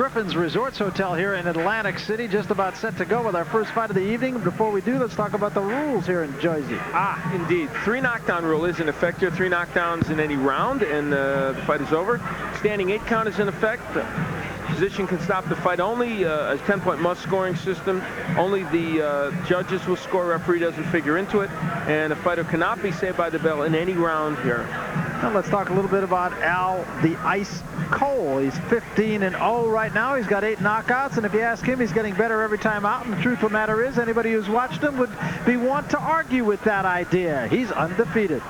Griffin's Resorts Hotel here in Atlantic City, just about set to go with our first fight of the evening. Before we do, let's talk about the rules here in Jersey. Indeed. 3 knockdown rule is in effect here. 3 knockdowns in any round, and the fight is over. Standing 8 count is in effect. Position can stop the fight. Only a 10-point must scoring system. Only the judges will score. Referee doesn't figure into it. And a fighter cannot be saved by the bell in any round here. Now let's talk a little bit about Al the Ice Cole. He's 15-0 right now. He's got 8 knockouts, and if you ask him, he's getting better every time out. And the truth of the matter is, anybody who's watched him would be want to argue with that idea. He's undefeated.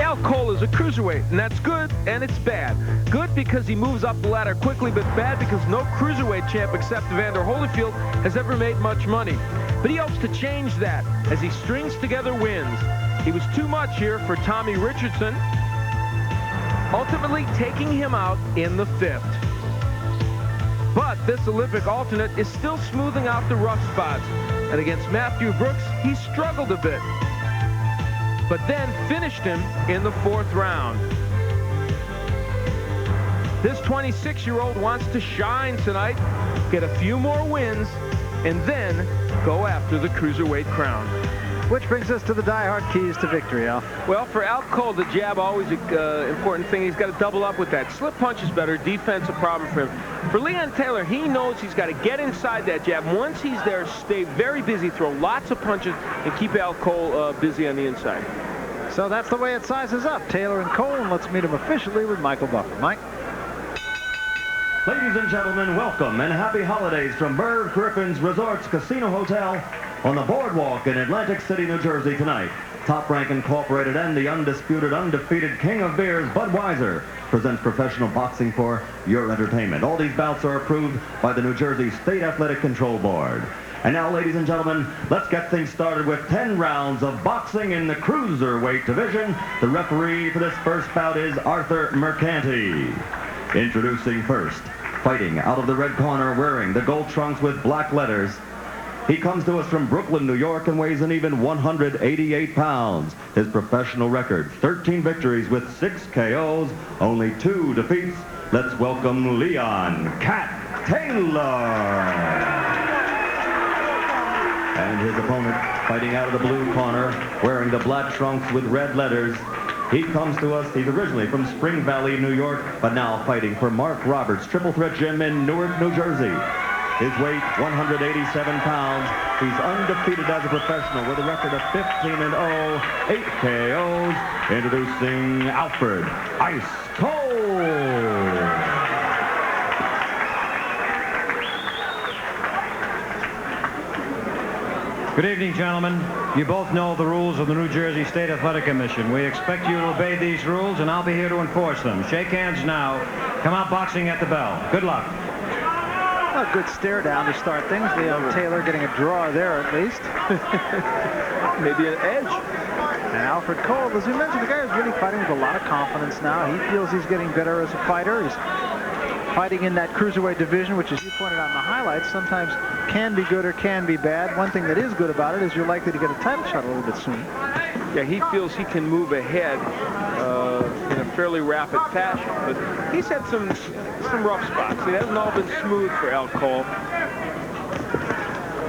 Al Cole is a cruiserweight, and that's good and it's bad. Good because he moves up the ladder quickly, but bad because no cruiserweight champ except Evander Holyfield has ever made much money. But he hopes to change that as he strings together wins. He was too much here for Tommy Richardson, ultimately taking him out in the 5th. But this Olympic alternate is still smoothing out the rough spots. And against Matthew Brooks, he struggled a bit, but then finished him in the 4th round. This 26-year-old wants to shine tonight, get a few more wins, and then go after the cruiserweight crown. Which brings us to the die-hard keys to victory, Al. Well, for Al Cole, the jab always an important thing. He's got to double up with that. Slip punch is better. Defense a problem for him. For Leon Taylor, he knows he's got to get inside that jab. Once he's there, stay very busy, throw lots of punches, and keep Al Cole busy on the inside. So that's the way it sizes up. Taylor and Cole, and let's meet him officially with Michael Buffer. Mike? Ladies and gentlemen, welcome and happy holidays from Merv Griffin's Resorts Casino Hotel on the boardwalk in Atlantic City, New Jersey tonight. Top Rank Incorporated and the undisputed, undefeated king of beers, Budweiser, presents professional boxing for your entertainment. All these bouts are approved by the New Jersey State Athletic Control Board. And now, ladies and gentlemen, let's get things started with 10 rounds of boxing in the cruiserweight division. The referee for this first bout is Arthur Mercanti. Introducing first, fighting out of the red corner, wearing the gold trunks with black letters. He comes to us from Brooklyn, New York, and weighs an even 188 pounds. His professional record, 13 victories with 6 KOs, only 2 defeats. Let's welcome Leon "Cat" Taylor. And his opponent, fighting out of the blue corner, wearing the black trunks with red letters. He comes to us, he's originally from Spring Valley, New York, but now fighting for Mark Roberts Triple Threat Gym in Newark, New Jersey. His weight, 187 pounds. He's undefeated as a professional with a record of 15-0, 8 KOs. Introducing Alfred Ice Cole. Good evening, gentlemen. You both know the rules of the New Jersey State Athletic Commission. We expect you to obey these rules, and I'll be here to enforce them. Shake hands now. Come out boxing at the bell. Good luck. A good stare down to start things. Leon Taylor getting a draw there at least. Maybe an edge. And Alfred Cole, as we mentioned, the guy is really fighting with a lot of confidence now. He feels he's getting better as a fighter. He's fighting in that cruiserweight division, which, as you pointed out in the highlights, sometimes can be good or can be bad. One thing that is good about it is you're likely to get a title shot a little bit sooner. Yeah, he feels he can move ahead in a fairly rapid fashion, but he's had some rough spots. It hasn't all been smooth for Al Cole.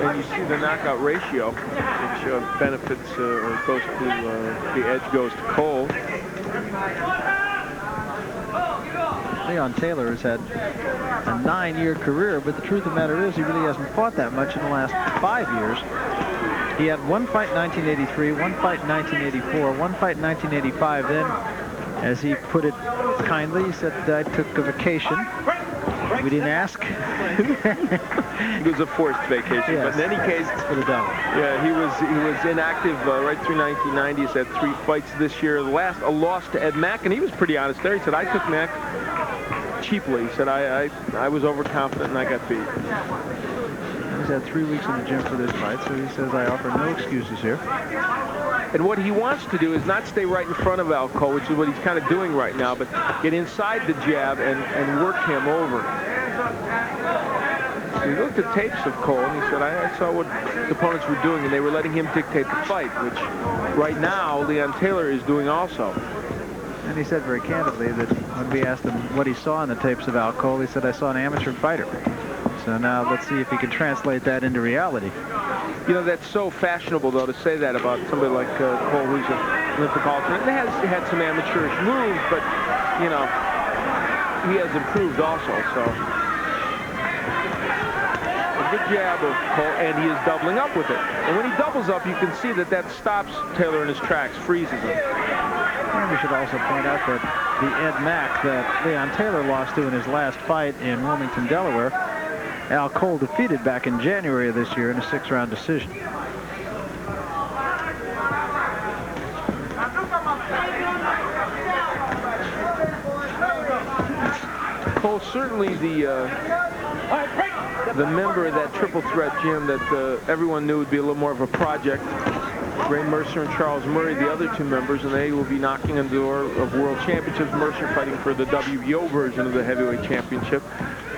And you see the knockout ratio, which benefits or goes to the edge goes to Cole. Leon Taylor has had a 9-year career, but the truth of the matter is he really hasn't fought that much in the last 5 years. He had 1 fight in 1983, 1 fight in 1984, 1 fight in 1985. Then, as he put it kindly, he said, I took a vacation. We didn't ask. It was a forced vacation, yes, but in any case, for the devil. Yeah, he was inactive right through 1990. He's had 3 fights this year. The last, a loss to Ed Mack, and he was pretty honest there. He said, I took Mack cheaply. He said, I was overconfident and I got beat. He's had 3 weeks in the gym for this fight, so he says, I offer no excuses here. And what he wants to do is not stay right in front of Al Cole, which is what he's kind of doing right now, but get inside the jab and work him over. So he looked at tapes of Cole, and he said, I saw what the opponents were doing, and they were letting him dictate the fight, which right now Leon Taylor is doing also. And he said very candidly that When we asked him what he saw in the tapes of Al Cole, he said, "I saw an amateur fighter." So now let's see if he can translate that into reality. You know, that's so fashionable, though, to say that about somebody like Cole, who's an Olympic alternate. And has had some amateurish moves, but, you know, he has improved also, so. A good jab of Cole, and he is doubling up with it. And when he doubles up, you can see that that stops Taylor in his tracks, freezes him. And we should also point out that the Ed Mack that Leon Taylor lost to in his last fight in Wilmington, Delaware, Al Cole defeated back in January of this year in a 6-round decision. Cole certainly the member of that triple threat gym that everyone knew would be a little more of a project. Ray Mercer and Charles Murray, the other two members, and they will be knocking on the door of World Championships. Mercer fighting for the WBO version of the heavyweight championship.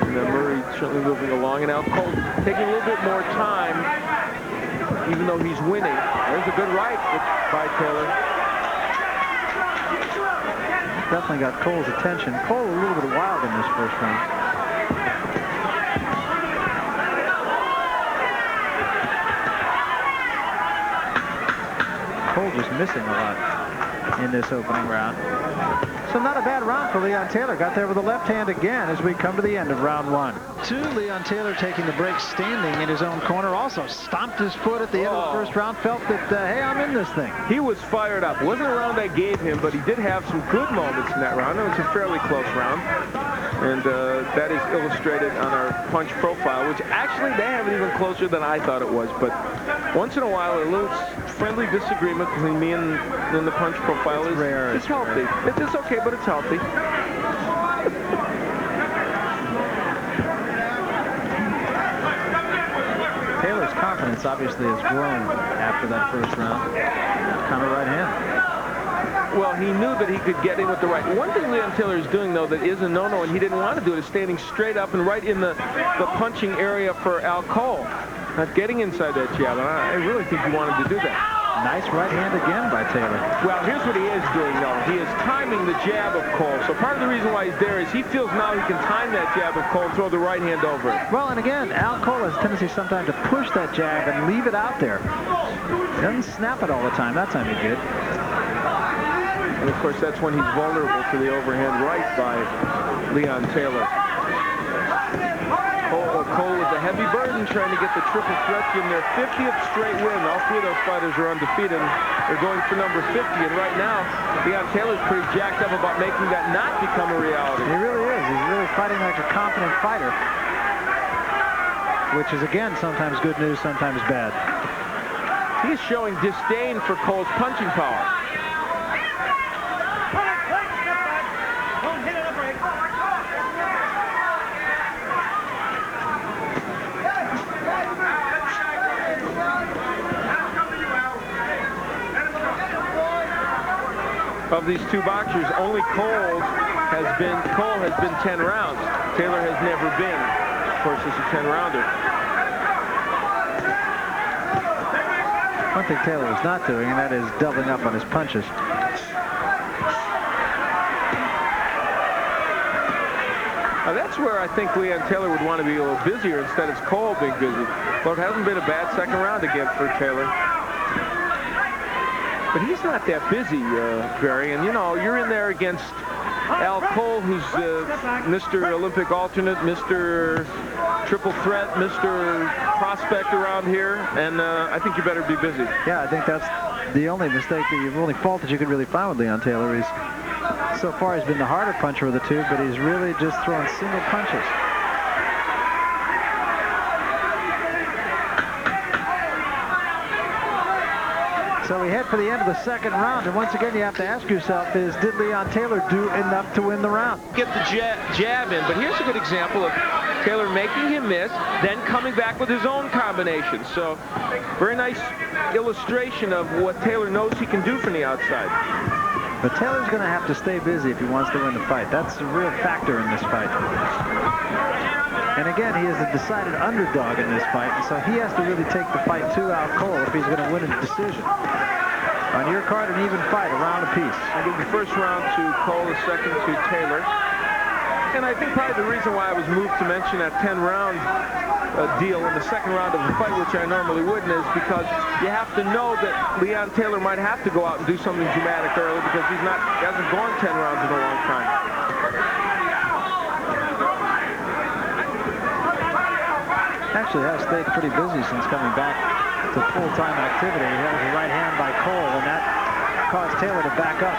And Murray certainly moving along, and Al Cole taking a little bit more time, even though he's winning. There's a good right by Taylor. Definitely got Cole's attention. Cole a little bit wild in this first round. Cole just missing a lot in this opening round. So not a bad round for Leon Taylor. Got there with the left hand again as we come to the end of round 1. 2, Leon Taylor taking the break standing in his own corner. Also stomped his foot at the end of the first round. Felt that, hey, I'm in this thing. He was fired up. It wasn't a round I gave him, but he did have some good moments in that round. It was a fairly close round. And that is illustrated on our punch profile, which actually they have it even closer than I thought it was. But once in a while, a little friendly disagreement between me and the punch profile is rare. It's healthy. It's okay, but it's healthy. Taylor's confidence obviously has grown after that first round. Counter right hand. Well, he knew that he could get in with the right. One thing Leon Taylor is doing, though, that is a no-no, and he didn't want to do it, is standing straight up and right in the punching area for Al Cole. Not getting inside that jab. I really think he wanted to do that. Nice right hand again by Taylor. Well, here's what he is doing, though. He is timing the jab of Cole. So part of the reason why he's there is he feels now he can time that jab of Cole and throw the right hand over it. Well, and again, Al Cole has a tendency sometimes to push that jab and leave it out there. He doesn't snap it all the time. That time he did. And, of course, that's when he's vulnerable to the overhand right by Leon Taylor. Cole with a heavy burden trying to get the triple threat in their 50th straight win. All 3 of those fighters are undefeated. They're going for number 50. And right now, Leon Taylor's pretty jacked up about making that not become a reality. He really is. He's really fighting like a confident fighter. Which is, again, sometimes good news, sometimes bad. He's showing disdain for Cole's punching power. Of these two boxers, only Cole has been 10 rounds. Taylor has never been. Of course, it's a 10-rounder. One thing Taylor is not doing, and that is doubling up on his punches. Now that's where I think Leon Taylor would want to be a little busier instead of Cole being busy. Well, it hasn't been a bad second round again for Taylor. But he's not that busy, Barry. And, you know, you're in there against Al Cole, who's Mr. Olympic alternate, Mr. Triple Threat, Mr. Prospect around here. And I think you better be busy. Yeah, I think that's the only mistake, the only fault that you could really find with Leon Taylor is so far he's been the harder puncher of the two, but he's really just throwing single punches. So we head for the end of the second round, and once again you have to ask yourself is, did Leon Taylor do enough to win the round? Get the jab in, but here's a good example of Taylor making him miss, then coming back with his own combination. So very nice illustration of what Taylor knows he can do from the outside. But Taylor's going to have to stay busy if he wants to win the fight. That's a real factor in this fight. And again, he is a decided underdog in this fight, so he has to really take the fight to Al Cole if he's going to win a decision. On your card, an even fight, a round apiece. I give the first round to Cole, the second to Taylor. And I think probably the reason why I was moved to mention that 10-round deal in the second round of the fight, which I normally wouldn't, is because you have to know that Leon Taylor might have to go out and do something dramatic early because he hasn't gone 10 rounds in a long time. Actually has stayed pretty busy since coming back to full-time activity. He has a right hand by Cole, and that caused Taylor to back up.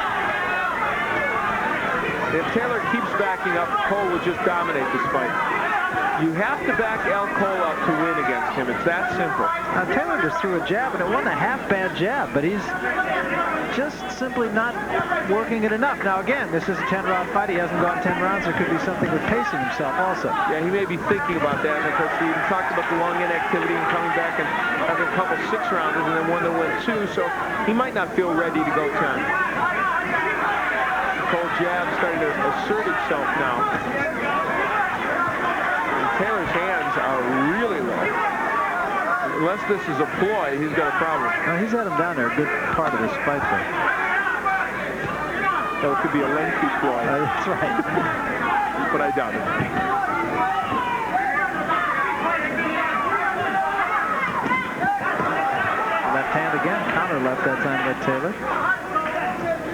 If Taylor keeps backing up, Cole will just dominate this fight. You have to back Al Cole up to win against him. It's that simple. Now, Taylor just threw a jab, and it wasn't a half-bad jab, but he's just simply not working it enough. Now, again, this is a 10-round fight. He hasn't gone 10 rounds. There could be something with pacing himself also. Yeah, he may be thinking about that because we talked about the long inactivity and coming back and having a couple 6-rounders and then one that went 2, so he might not feel ready to go 10. Cole jab starting to assert itself now. Taylor's hands are really low. Unless this is a ploy, he's got a problem. He's had him down there a good part of this fight, though. So it could be a lengthy ploy. That's right. But I doubt it. Left hand again. Counter left that time by Taylor.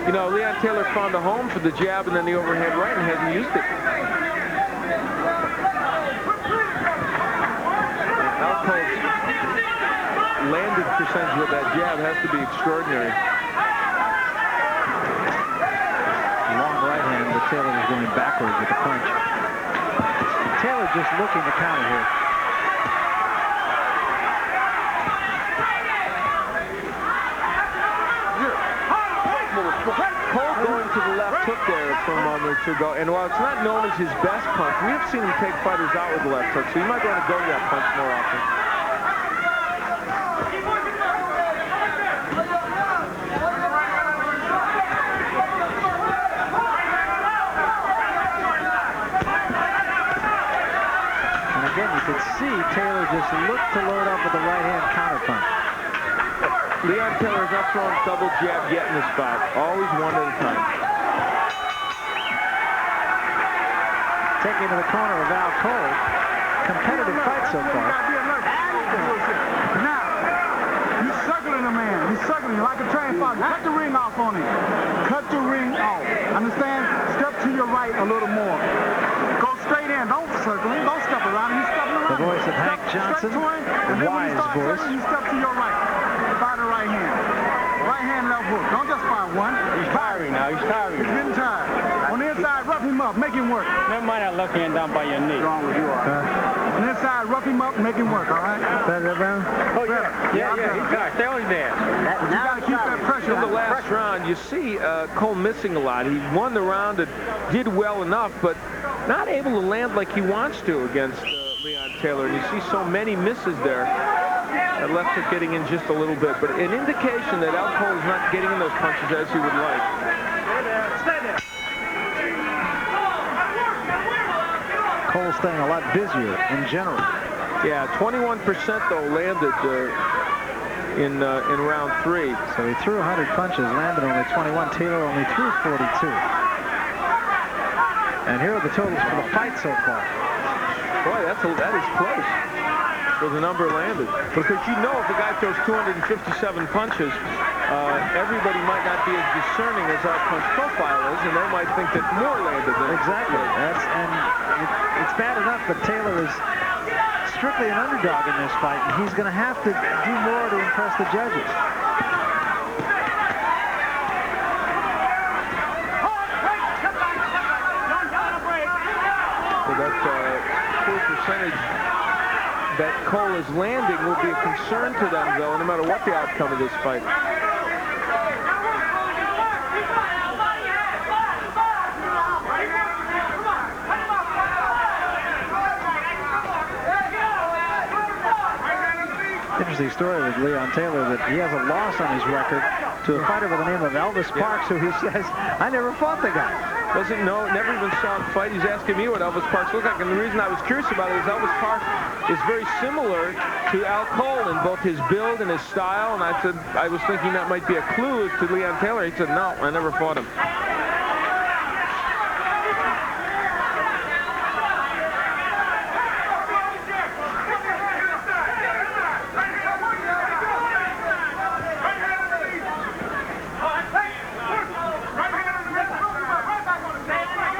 You know, Leon Taylor found a home for the jab and then the overhead right and hasn't used it. Landed percentage with that jab has to be extraordinary. Long right hand, but Taylor was going backwards with the punch. Taylor just looking to counter here. Cole going to the left hook there from a moment or two ago, and while it's not known as his best punch, we have seen him take fighters out with the left hook, so you might want to go to that punch more often. You could see Taylor just look to load up with the right-hand counter punch. Leon Taylor has not thrown a double jab yet in this bout. Always one at a time. Taking to the corner of Al Cole. Competitive fight so far. Now, you're circling a man. You're circling like a train fighter. Cut the ring off on him. Cut the ring off. Understand? Step to your right a little more. Go straight in. Don't circle him. Don't step around him. You step around. The voice of Hank Johnson, the wise voice. You step to your right. Fire the right hand. Right hand, left hook. Don't just fire one. He's tiring now. He's tiring. He's getting tired. On the inside, rough him up. Make him work. Never mind that left hand down by your knee. What's wrong with you? On the inside, rough him up. Make him work. All right? Better, Brown? Oh, yeah. He's tired. Stay on his man. You got to keep that pressure In the last round, you see Cole missing a lot. He won the round and did well enough, but not able to land like he wants to against Leon Taylor. And you see so many misses there. That left hook getting in just a little bit, but an indication that Al Cole is not getting in those punches as he would like. Stay there. Cole's staying a lot busier in general. Yeah, 21% though landed in round 3. So he threw 100 punches, landed only 21. Taylor only threw 42. And here are the totals for the fight so far. Boy, that is close for the number landed. Because you know if a guy throws 257 punches, everybody might not be as discerning as our punch profile is, and they might think that more landed than Exactly. It's bad enough that Taylor is strictly an underdog in this fight, and he's going to have to do more to impress the judges. So that poor percentage that Cole is landing will be a concern to them, though, no matter what the outcome of this fight. Interesting story with Leon Taylor that he has a loss on his record to a fighter by the name of Elvis Parks, who he says, I never fought the guy. Doesn't know, never even saw him fight. He's asking me what Elvis Parks looked like, and the reason I was curious about it is Elvis Parks is very similar to Al Cole in both his build and his style, and I said I was thinking that might be a clue to Leon Taylor. He said, no, I never fought him.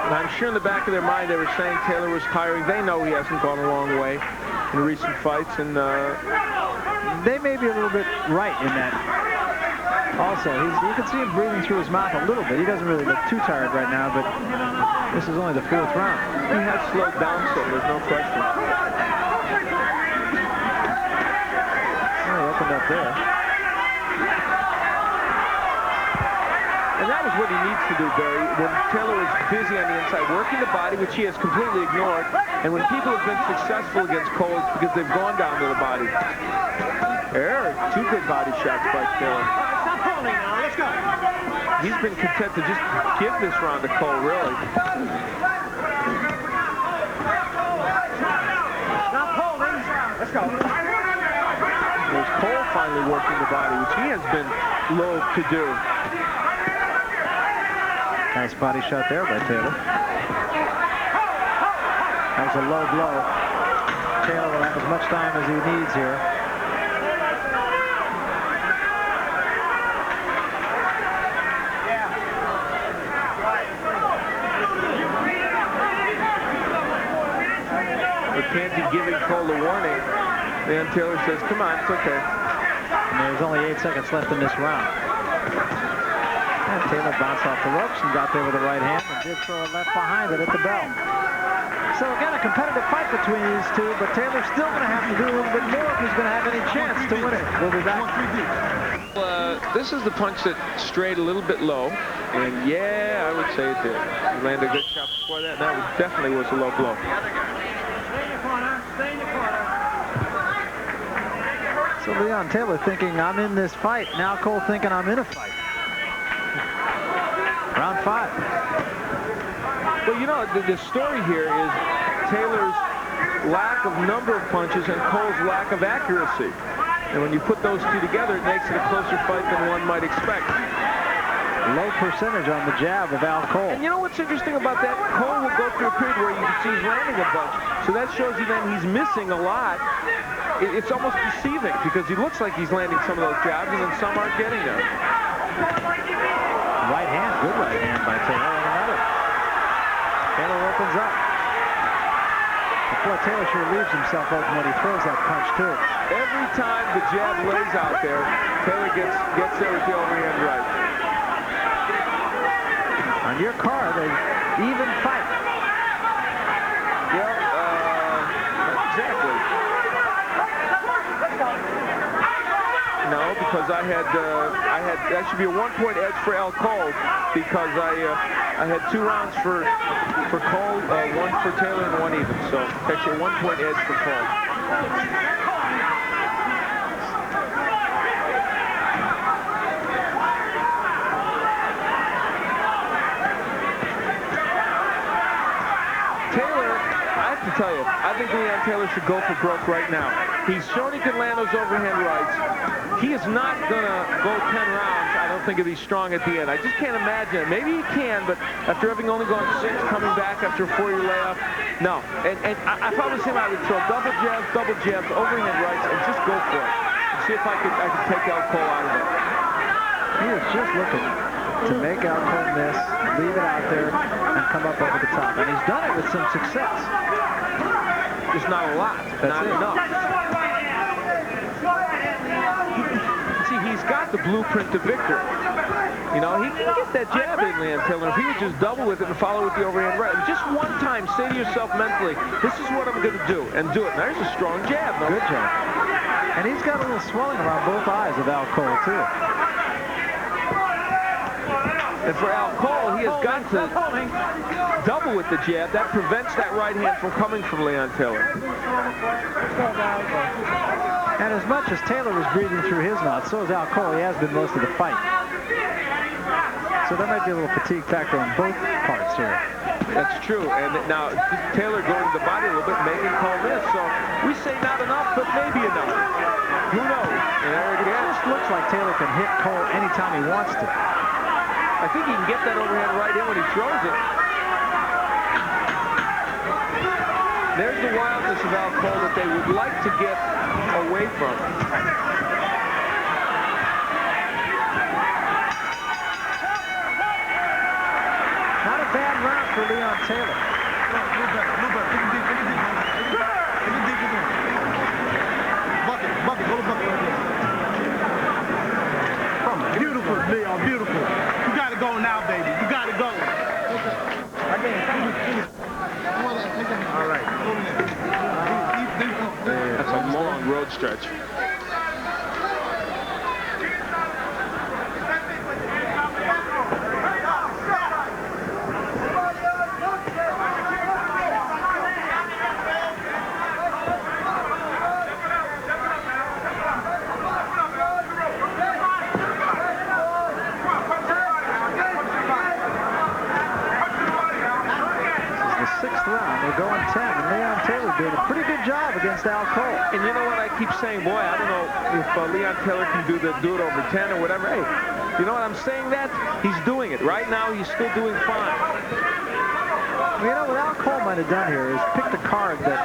I'm sure in the back of their mind they were saying Taylor was tiring. They know he hasn't gone a long way in recent fights, and they may be a little bit right in that. Also, you can see him breathing through his mouth a little bit. He doesn't really look too tired right now, but this is only the 4th round. He has slowed down some, there's no question. Oh, he opened up there. And that was what he needs to do, Barry, when Taylor is busy on the inside, working the body, which he has completely ignored, and when people have been successful against Cole, it's because they've gone down to the body. There, 2 good body shots by Taylor. Stop holding now. Let's go. He's been content to just give this round to Cole, really. Stop holding. Let's go. There's Cole finally working the body, which he has been loath to do. Nice body shot there by Taylor. That was a low blow. Taylor will have as much time as he needs here. But Canty giving Cole a warning. Then Taylor says, come on, it's okay. And there's only 8 seconds left in this round. And Taylor bounced off the ropes and got there with the right hand and did throw a left behind it at the bell. So again, a competitive fight between these two, but Taylor's still going to have to do a little bit more if he's going to have any chance to win it. We'll be back. This is the punch that strayed a little bit low, and yeah, I would say it did. He landed a good shot before that, and that definitely was a low blow. Stay in the corner. Stay in the corner. So Leon Taylor thinking, I'm in this fight. Now Cole thinking, I'm in a fight. Round 5. Well, you know, the story here is Taylor's lack of number of punches and Cole's lack of accuracy. And when you put those two together, it makes it a closer fight than one might expect. Low percentage on the jab of Al Cole. And you know what's interesting about that? Cole will go through a period where you can see he's landing a bunch. So that shows you then he's missing a lot. It's almost deceiving because he looks like he's landing some of those jabs and then some aren't getting there. Right hand, good right hand by Taylor, and another. Taylor opens up. Before Taylor sure leaves himself open when he throws that punch too. Every time the jab lays out there, Taylor gets there with the overhand right. On your card, an even fight. Yeah, not exactly. No, because I had that should be a 1-point edge for Al Cole because I had 2 rounds for Cole, 1 for Taylor and 1 even. So actually a 1-point edge for Cole. To tell you, I think Leon Taylor should go for broke right now. He's shown he can land those overhand rights. He is not going to go 10 rounds, I don't think, if he's strong at the end. I just can't imagine it. Maybe he can, but after having only gone 6, coming back after a 4-year layoff, no. And if I was him, I would throw double jabs, overhand rights, and just go for it. And see if I could take Al Cole out of it. He is just looking to make Al Cole miss, leave it out there, and come up over the top. And he's done it with some success. Just not a lot. Not enough. See, he's got the blueprint to victory. You know, he can get that jab in, Leon Taylor. If he would just double with it and follow with the overhand right. Just one time, say to yourself mentally, this is what I'm going to do, and do it. Now, there's a strong jab. No? Good jab. And he's got a little swelling around both eyes of Al Cole, too. And for Al Cole, he has got to double with the jab. That prevents that right hand from coming from Leon Taylor. And as much as Taylor was breathing through his mouth, so is Al Cole. He has been most of the fight. So so there might be a little fatigue factor on both parts here. That's true. And now Taylor going to the body a little bit, making Cole miss. So we say not enough, but maybe enough. Who knows? And there it just looks like Taylor can hit Cole anytime he wants to. I think he can get that overhand right in when he throws it. There's the wildness of Al Cole that they would like to get away from. Not a bad round for Leon Taylor. Bucket, go to bucket right there. Beautiful, Leon, beautiful. You got to go now, baby. You got to go. All right. That's a long road stretch. Going 10, and Leon Taylor doing a pretty good job against Al Cole. And you know what I keep saying, boy, I don't know if Leon Taylor can do it over 10 or whatever. Hey, you know what I'm saying? That he's doing it right now. He's still doing fine. You know what Al Cole might have done here is picked a card that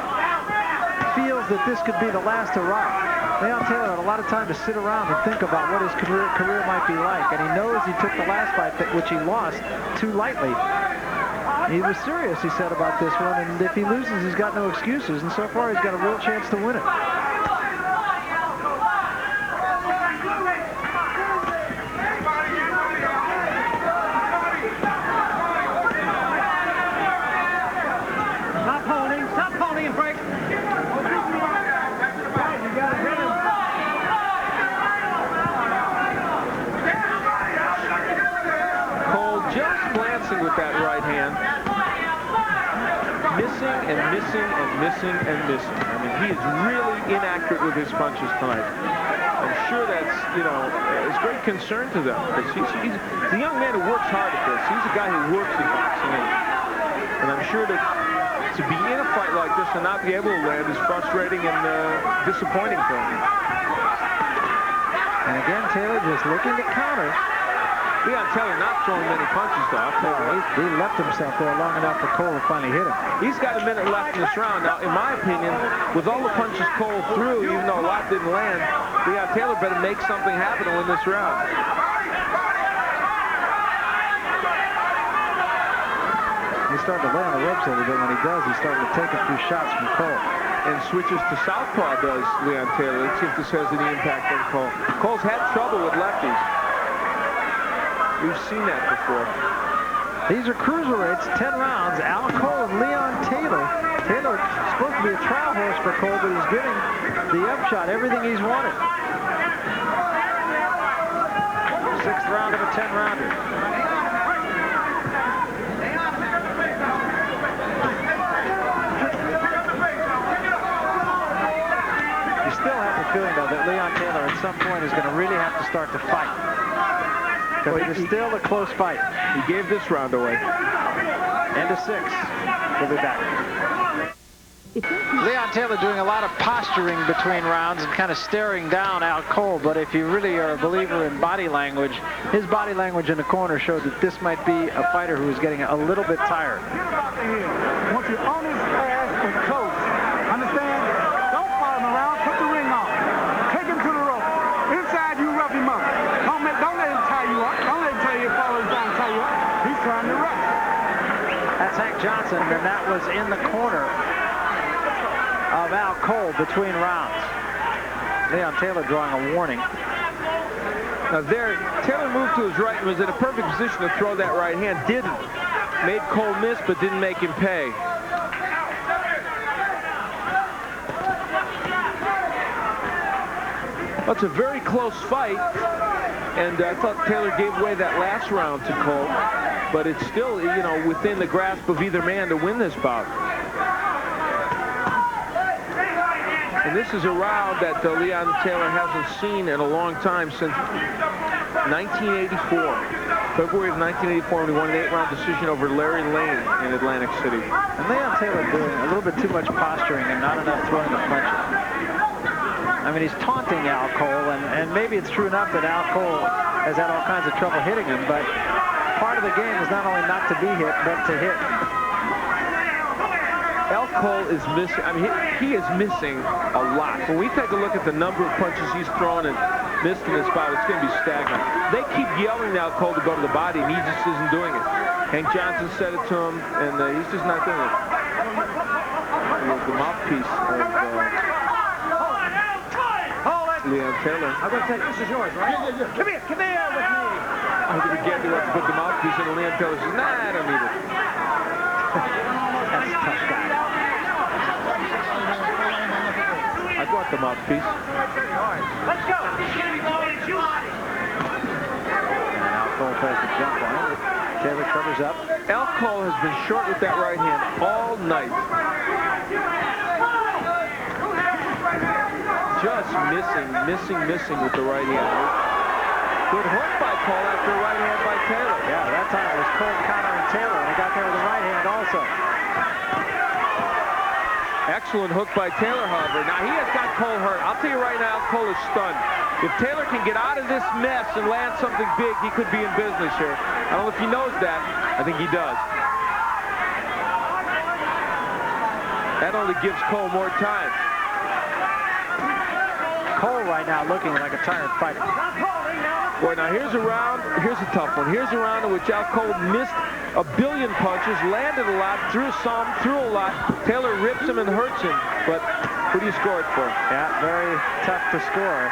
feels that this could be the last hurrah. Leon Taylor had a lot of time to sit around and think about what his career might be like, and he knows he took the last fight, which he lost too lightly. He was serious, he said, about this one, and if he loses, he's got no excuses, and so far he's got a real chance to win it. Stop holding and break. Cole just glancing with that right hand. Missing and missing and missing and missing. I mean, he is really inaccurate with his punches tonight. I'm sure that's, you know, is great concern to them. Because he's a young man who works hard at this. He's a guy who works at boxing. And I'm sure that to be in a fight like this and not be able to land is frustrating and disappointing for him. And again, Taylor just looking to counter. Leon Taylor not throwing many punches, though. He left himself there long enough for Cole to finally hit him. He's got a minute left in this round. Now, in my opinion, with all the punches Cole threw, even though a lot didn't land, Leon Taylor better make something happen to win this round. He's starting to lay on the ropes a little bit. When he does, he's starting to take a few shots from Cole. And switches to southpaw, does Leon Taylor. Let's see if this has any impact on Cole. Cole's had trouble with lefties. We've seen that before. These are cruiserweights, 10 rounds. Al Cole and Leon Taylor. Taylor supposed to be a trial horse for Cole, but he's getting the upshot, everything he's wanted. Sixth round of a 10-rounder. You still have the feeling, though, that Leon Taylor at some point is going to really have to start to fight. Because it is still a close fight. He gave this round away. End of 6. We'll be back. Leon Taylor doing a lot of posturing between rounds and kind of staring down Al Cole, but if you really are a believer in body language, his body language in the corner showed that this might be a fighter who is getting a little bit tired. Once you're on his ass and close, understand? Don't follow him around. Put the ring on. Take him to the rope. Inside, you rough him up. Don't let him tie you up. Don't let him tell you to follow him down and tie you up. He's trying to rush. That's Hank Johnson, and that was in the corner of Al Cole between rounds. Leon Taylor drawing a warning. Now there, Taylor moved to his right and was in a perfect position to throw that right hand. Didn't. Made Cole miss, but didn't make him pay. Well, it's a very close fight, and I thought Taylor gave away that last round to Cole, but it's still, you know, within the grasp of either man to win this bout. And this is a round that Leon Taylor hasn't seen in a long time, since 1984. February of 1984, when he won an 8-round decision over Larry Lane in Atlantic City. And Leon Taylor doing a little bit too much posturing and not enough throwing the punches. I mean, he's taunting Al Cole, and maybe it's true enough that Al Cole has had all kinds of trouble hitting him, but part of the game is not only not to be hit, but to hit. Al Cole is missing, I mean, he is missing a lot. When we take a look at the number of punches he's thrown and missed in this bout, it's going to be staggering. They keep yelling at Al Cole to go to the body, and he just isn't doing it. Hank Johnson said it to him, and he's just not doing it. The mouthpiece of Leon Taylor. I'm going to take this is yours, right? Yeah. Come here with me. I think again, he wants to put the mouthpiece in, and Leon Taylor says, nah, I don't need it. That's a tough guy. I got the mouthpiece. Let's go. And Al Cole tries to jump on it. Taylor covers up. Al Cole has been short with that right hand all night. Just missing with the right hand. Good hook by Cole after a right hand by Taylor. Yeah, that time it was Cole countering Taylor, and he got there with the right hand also. Excellent hook by Taylor, however. Now, he has got Cole hurt. I'll tell you right now, Cole is stunned. If Taylor can get out of this mess and land something big, he could be in business here. I don't know if he knows that. I think he does. That only gives Cole more time. Cole right now looking like a tired fighter. Boy, now here's a round, here's a tough one. Here's a round in which Al Cole missed a billion punches, landed a lot, threw some, threw a lot. Taylor rips him and hurts him, but who do you score it for? Yeah, very tough to score,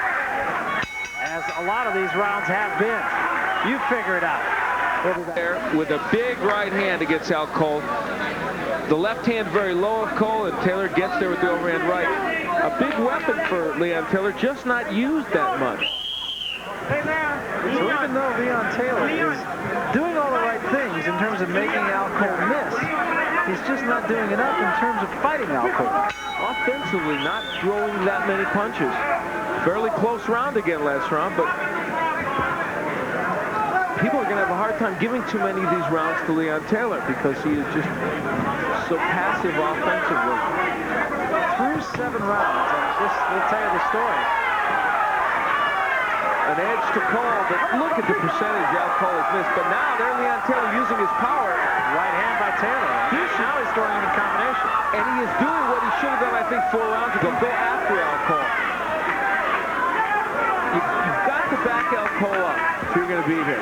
as a lot of these rounds have been. You figure it out. There with a big right hand against Al Cole. The left hand very low of Cole, and Taylor gets there with the overhand right. A big weapon for Leon Taylor, just not used that much. Hey, man. So even though Leon Taylor is doing all the right things in terms of making Al Cole miss, he's just not doing enough in terms of fighting Al Cole. Offensively, not throwing that many punches. Fairly close round again last round, but people are going to have a hard time giving too many of these rounds to Leon Taylor because he is just so passive offensively. Through 7 rounds, and this will tell you the story. An edge to Cole, but look at the percentage Al Cole has missed. But now they're Leon Taylor using his power. Right hand by Taylor. Now he's throwing him in combination. And he is doing what he should have done, I think, 4 rounds ago. Go after Al Cole. You've got to back Al Cole up if you're going to be here.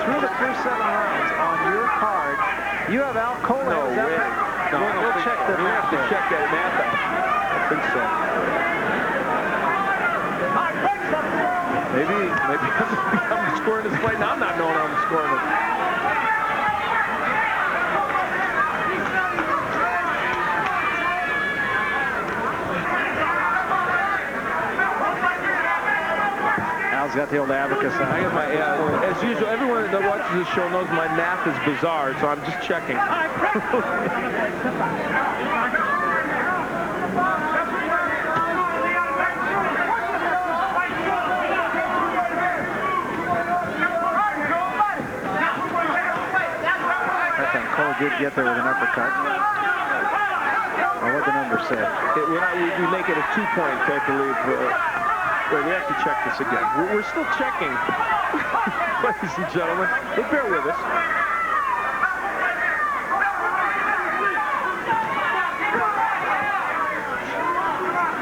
Through the first 7 rounds on your card, you have Al Cole. No way. No, we'll check the math. We'll have to check that math out. I think so. Maybe I'm scoring this fight. Now I'm not knowing I'm scoring it. Al's got the old abacus on. I got my, as usual, everyone that watches this show knows my math is bizarre, so I'm just checking. Cole did get there with an uppercut. Or what the number said. We make it a 2-point, I believe. Wait, we have to check this again. We're still checking, ladies and gentlemen. But bear with us.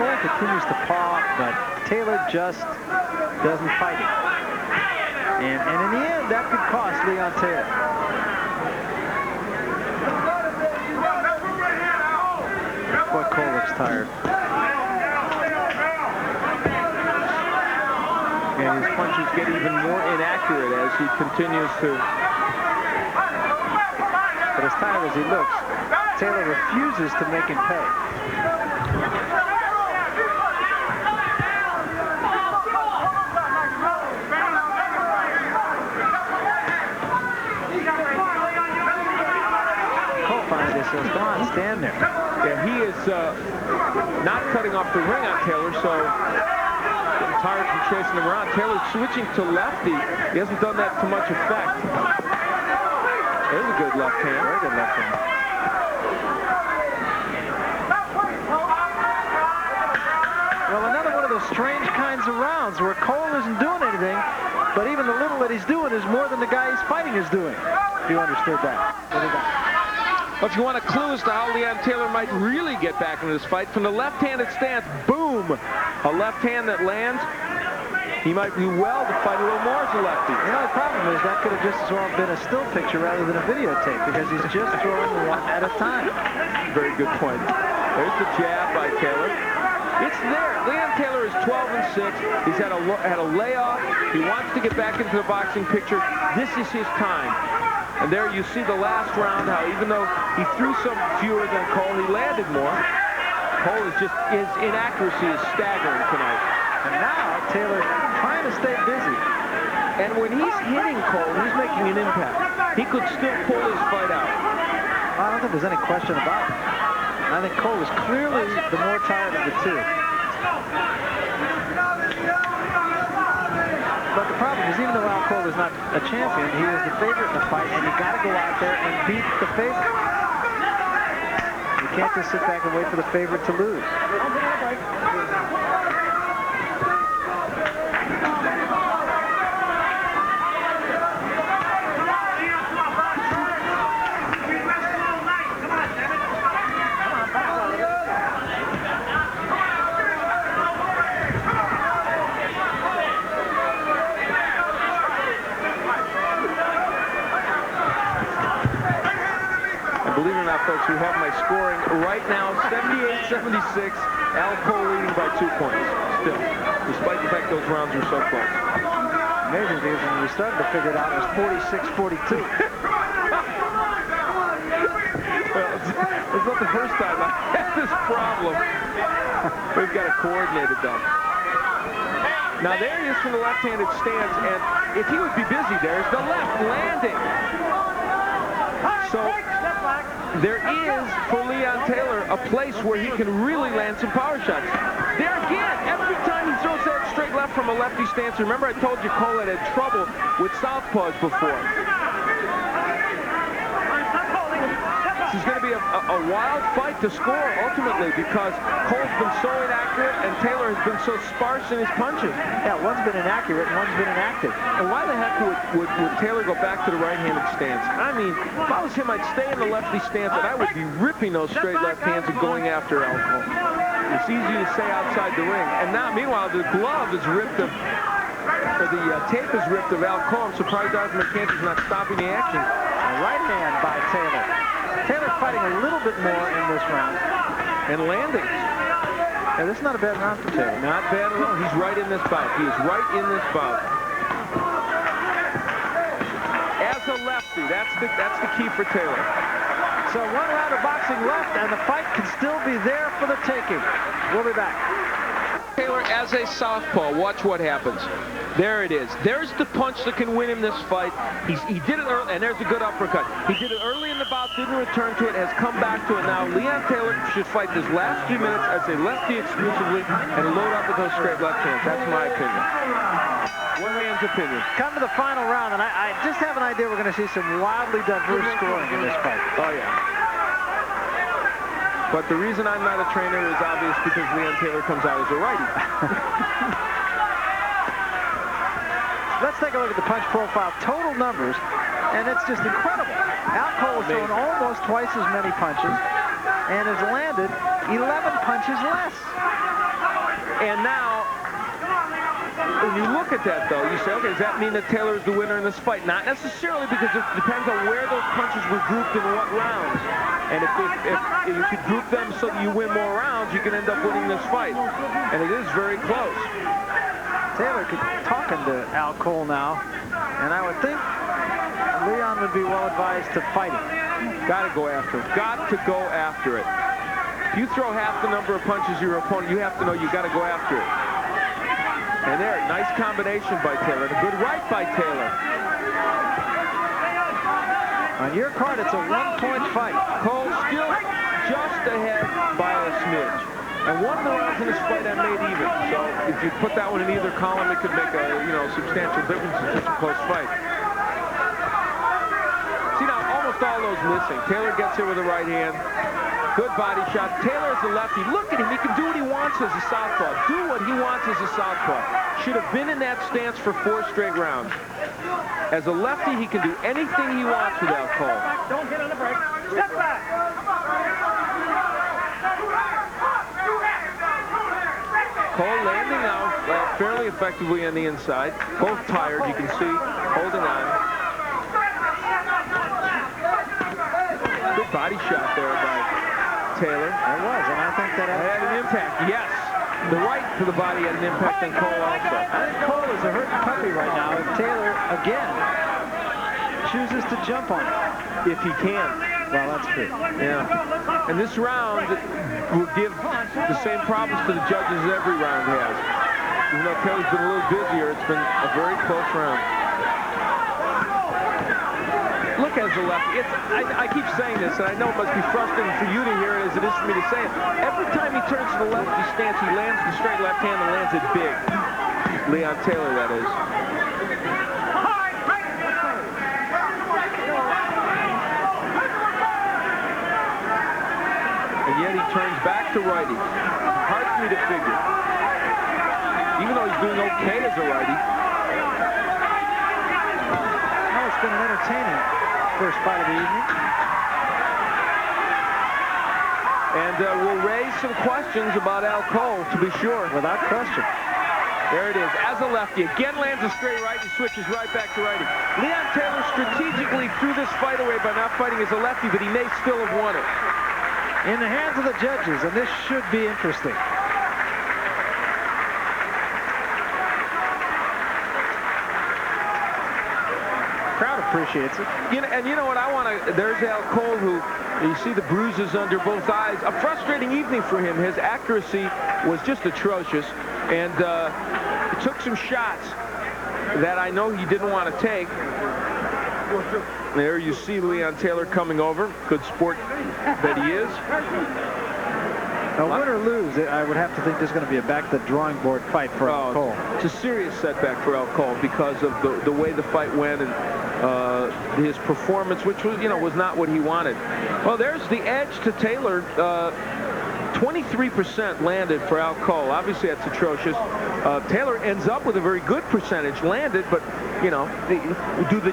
Cole continues to paw, but Taylor just doesn't fight it. And in the end, that could cost Leon Taylor. Boy, Cole looks tired. And his punches get even more inaccurate as he continues to. But as tired as he looks, Taylor refuses to make him pay. Cole finally says, come on, stand there. Yeah, he is not cutting off the ring on Taylor, so Getting tired from chasing him around. Taylor switching to lefty. He hasn't done that to much effect. There's a good left hand. Very good left hand. Well, another one of those strange kinds of rounds where Cole isn't doing anything, but even the little that he's doing is more than the guy he's fighting is doing. If you understood that. Well, if you want a clue as to how Leon Taylor might really get back into this fight, from the left-handed stance, boom, a left hand that lands. He might do well to fight a little more as a lefty. You know, the problem is that could have just as well been a still picture rather than a videotape because he's just throwing one at a time. Very good point. There's the jab by Taylor. It's there. Leon Taylor is 12-6. He's had a layoff. He wants to get back into the boxing picture. This is his time. And there you see the last round, how even though he threw some fewer than Cole, he landed more. Cole is just, his inaccuracy is staggering tonight. And now Taylor's trying to stay busy. And when he's hitting Cole, he's making an impact. He could still pull this fight out. I don't think there's any question about it. I think Cole is clearly the more tired of the two. But the problem is, even though Al Cole is not a champion, he is the favorite in the fight, and you got to go out there and beat the favorite. You can't just sit back and wait for the favorite to lose. Believe it or not, folks, we have my scoring right now, 78-76. Al Cole leading by 2 points still, despite the fact those rounds are so close. Amazing because when we started to figure it out, it was 46-42. Well, it's not the first time I had this problem. We've got it coordinated, though. Now, there he is from the left-handed stance, and if he would be busy, there's the left landing. So there is, for Leon Taylor, a place where he can really land some power shots. There again, every time he throws that straight left from a lefty stance, remember I told you Cole had trouble with southpaws before. This is going to be a wild fight to score, ultimately, because Cole's been so inaccurate and Taylor has been so sparse in his punches. Yeah, one's been inaccurate and one's been inactive. And why the heck would Taylor go back to the right-handed stance? I mean, if I was him, I'd stay in the lefty stance, and I would be ripping those straight left hands and going after Al Cole. It's easy to stay outside the ring. And now, meanwhile, the glove is ripped of, or the tape is ripped of Al Cole. I'm surprised Arthur McCanty's not stopping the action. A right hand by Taylor. Taylor fighting a little bit more in this round. And landing. Yeah, this is not a bad round for Taylor. Not bad at all. He's right in this bout. He is right in this bout. As a lefty, that's the key for Taylor. So 1 round of boxing left, and the fight can still be there for the taking. We'll be back. Taylor as a southpaw, watch what happens. There it is. There's the punch that can win him this fight. He did it early, and there's a good uppercut. He did it early in the bout, didn't return to it, has come back to it now. Leon Taylor should fight this last few minutes as a lefty exclusively and load up with those straight left hands. That's my opinion. One man's opinion. Come to the final round, and I just have an idea we're going to see some wildly diverse scoring in this fight. Oh, yeah. But the reason I'm not a trainer is obvious because Leon Taylor comes out as a righty. Let's take a look at the punch profile. Total numbers, and it's just incredible. Al Cole has thrown almost twice as many punches and has landed 11 punches less. And now, when you look at that, though, you say, okay, does that mean that Taylor is the winner in this fight? Not necessarily, because it depends on where those punches were grouped in what rounds. And if you could group them so that you win more rounds, you can end up winning this fight. And it is very close. Taylor talking to Al Cole now, and I would think Leon would be well advised to fight him. Got to go after it. Got to go after it. If you throw half the number of punches your opponent, you have to know you got to go after it. And there, nice combination by Taylor. A good right by Taylor. On your card, it's a 1-point fight. Cole still just ahead by a smidge. And one of the rounds in this fight I made even. So if you put that one in either column, it could make a substantial difference in such a close fight. See now, almost all those missing. Taylor gets here with the right hand. Good body shot. Taylor is the lefty. Look at him. He can do what he wants as a southpaw. Do what he wants as a southpaw. Should have been in that stance for 4 straight rounds. As a lefty, he can do anything he wants without Cole. Don't hit on the break. Step back. Cole landing now fairly effectively on the inside. Both tired, you can see, holding on. Good body shot there by Taylor. It was, and I think that had an impact. Yes, the right to the body had an impact on Cole also. I think Cole is a hurting puppy right now. If Taylor again chooses to jump on it, if he can. Well, that's true. Yeah. And this round will give the same problems to the judges as every round has. Even though Taylor's been a little busier, it's been a very close round. Look as a lefty. I keep saying this, and I know it must be frustrating for you to hear it as it is for me to say it. Every time he turns to the lefty stance, he lands the straight left hand and lands it big. Leon Taylor, that is. And yet he turns back to righty. Hard for me to figure. Even though he's doing okay as a righty. Oh, it's been an entertaining first fight of the evening. And we'll raise some questions about Al Cole, to be sure. Without question. There it is. As a lefty, again lands a straight right and switches right back to righty. Leon Taylor strategically threw this fight away by not fighting as a lefty, but he may still have won it. In the hands of the judges, and this should be interesting. Crowd appreciates it. And you know what I want to... There's Al Cole, who you see the bruises under both eyes. A frustrating evening for him. His accuracy was just atrocious, and he took some shots that I know he didn't want to take. There you see Leon Taylor coming over. Good sport that he is. Now, win or lose, I would have to think this is going to be a back-to-the-drawing-board fight for Al Cole. It's a serious setback for Al Cole because of the way the fight went and his performance, which was, was not what he wanted. Well, there's the edge to Taylor. 23% landed for Al Cole. Obviously, that's atrocious. Taylor ends up with a very good percentage landed, but did the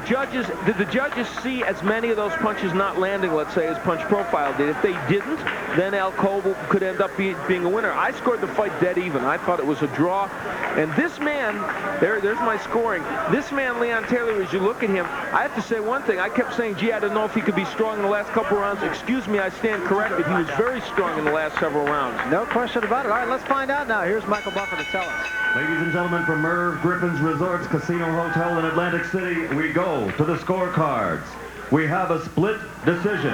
judges see as many of those punches not landing, let's say, as Punch Profile did? If they didn't, then Al Cole could end up being a winner. I scored the fight dead even. I thought it was a draw. And this man, there's my scoring. This man, Leon Taylor, as you look at him, I have to say one thing. I kept saying, gee, I don't know if he could be strong in the last couple of rounds. Excuse me, I stand corrected. He was very strong in the last several rounds. No question about it. All right, let's find out now. Here's Michael Buffer to tell us. Ladies and gentlemen, from Merv Griffin's Resorts Casino Hotel in Atlantic City, we go to the scorecards. We have a split decision.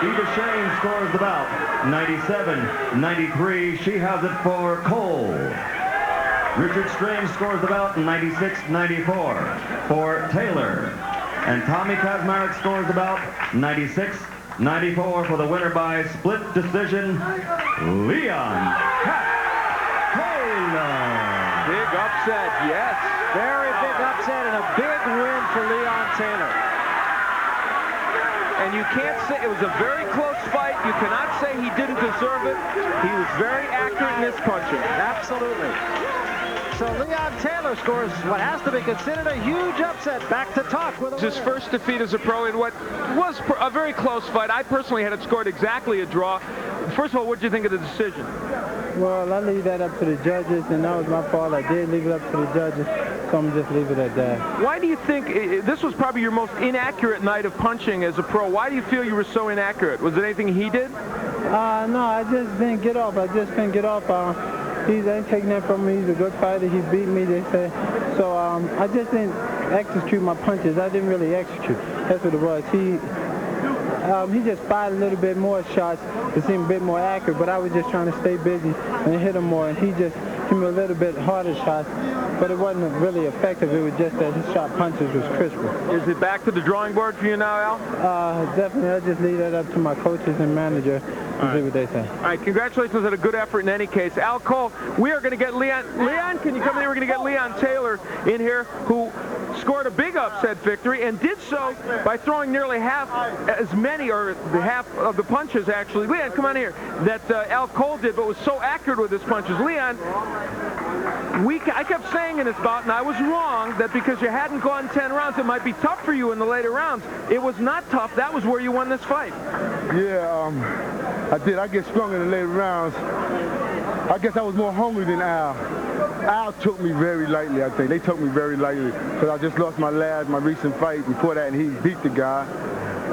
Eva Shane scores the bout 97-93. She has it for Cole. Richard Strange scores the bout 96-94 for Taylor. And Tommy Kazmarek scores the bout 96-94 for the winner by split decision, Leon Taylor. Big upset, yes. Very big upset and a big win for Leon Taylor. And you can't say, it was a very close fight. You cannot say he didn't deserve it. He was very accurate in his punching. Absolutely. So Leon Taylor scores what has to be considered a huge upset. Back to talk with his first defeat as a pro in what was a very close fight. I personally had it scored exactly a draw. First of all, what did you think of the decision? Well, I leave that up to the judges, and that was my fault. I did leave it up to the judges, so I'm just leave it at that. Why do you think this was probably your most inaccurate night of punching as a pro? Why do you feel you were so inaccurate? Was it anything he did? No, I just didn't get off. I just couldn't get off. He ain't taking that from me. He's a good fighter. He beat me, they say. So I just didn't execute my punches. I didn't really execute. That's what it was. He just fired a little bit more shots to seem a bit more accurate, but I was just trying to stay busy and hit him more, and he just gave me a little bit harder shots. but it wasn't really effective. It was just that his shot punches was crisper. Is it back to the drawing board for you now, Al? Definitely. I just leave that up to my coaches and manager to see what they say. All right, congratulations on a good effort in any case. Al Cole, we are going to get Leon. Leon, can you come in here? We're going to get Leon Taylor in here, who scored a big upset victory and did so by throwing nearly half as many, or the half of the punches, actually. Leon, come on here. That Al Cole did, but was so accurate with his punches. Leon, I kept saying in this bout, and I was wrong, that because you hadn't gone 10 rounds, it might be tough for you in the later rounds. It was not tough. That was where you won this fight. Yeah, I did. I get strong in the later rounds. I guess I was more hungry than Al. Al took me very lightly, I think. They took me very lightly because I just lost my recent fight before that, and he beat the guy.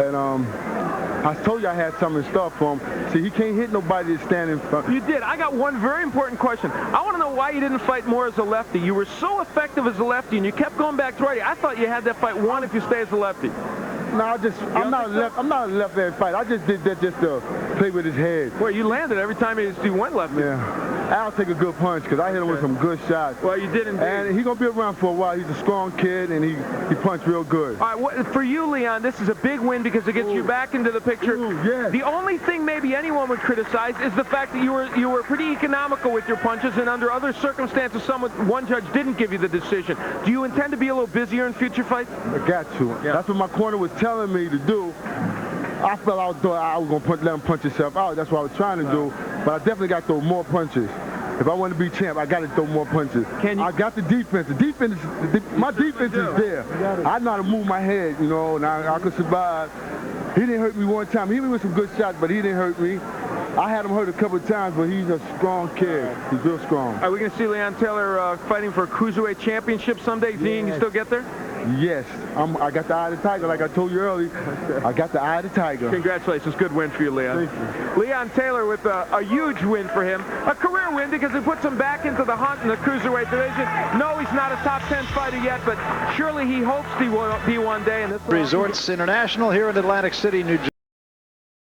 And I told you I had something in store for him. See, he can't hit nobody that's standing in front. You did. I got one very important question. I want to know why you didn't fight more as a lefty. You were so effective as a lefty, and you kept going back to righty. I thought you had that fight won if you stay as a lefty. No, I'm not a left-hand fighter. I just did that just to play with his head. Well, you landed every time he went lefty. Yeah. I'll take a good punch because I hit him with some good shots. Well, you did indeed. And he's going to be around for a while. He's a strong kid, and he punched real good. All right, for you, Leon, this is a big win because it gets you back into the picture. Yes. The only thing maybe anyone would criticize is the fact that you were pretty economical with your punches, and under other circumstances, one judge didn't give you the decision. Do you intend to be a little busier in future fights? I got to. Yeah. That's what my corner was telling me to do. I felt I was going to let him punch himself out. That's what I was trying to do. But I definitely got to throw more punches. If I want to be champ, I got to throw more punches. I got the defense. My defense is there. I know how to move my head, you know, and I could survive. He didn't hurt me one time. He hit me with some good shots, but he didn't hurt me. I had him hurt a couple of times, but he's a strong kid. He's real strong. Are we going to see Leon Taylor fighting for a cruiserweight championship someday? Do you think you can still get there? Yes. I got the eye of the tiger, like I told you earlier. I got the eye of the tiger. Congratulations. Good win for you, Leon. Thank you. Leon Taylor with a huge win for him. A career win because it puts him back into the hunt in the cruiserweight division. No, he's not a top 10 fighter yet, but surely he hopes he will be one day. And this Resorts International here in Atlantic City, New Jersey.